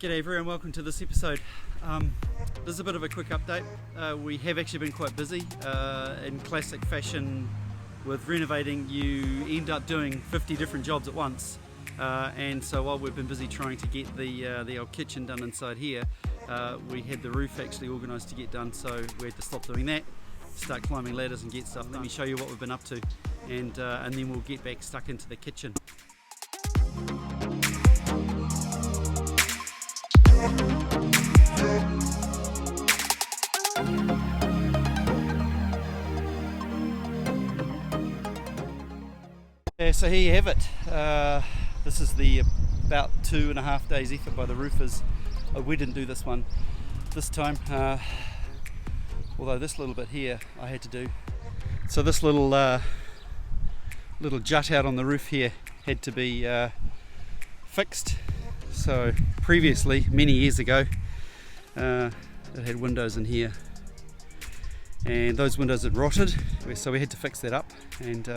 G'day everyone, welcome to this episode. This is a bit of a quick update. We have actually been quite busy. In classic fashion with renovating, you end up doing 50 different jobs at once. And so while we've been busy trying to get the old kitchen done inside here, we had the roof actually organised to get done, so we had to stop doing that, start climbing ladders and get stuff. Let me show you what we've been up to, and then we'll get back stuck into the kitchen. Yeah, so here you have it. This is the about 2.5 days effort by the roofers. We didn't do this one this time, although this little bit here I had to do. So this little jut out on the roof here had to be fixed. So previously, many years ago, it had windows in here, and those windows had rotted, so we had to fix that up, and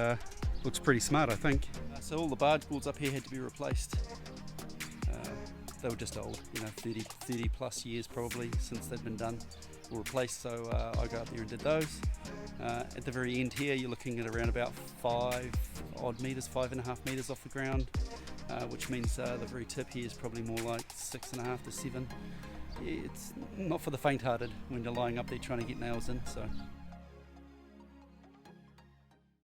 looks pretty smart, I think. So all the barge boards up here had to be replaced. They were just old, 30 plus years probably since they've been done or replaced, so I got up there and did those. At the very end here, you're looking at around about 5.5 meters off the ground, which means the very tip here is probably more like 6.5 to 7. It's not for the faint-hearted when you're lying up there trying to get nails in. So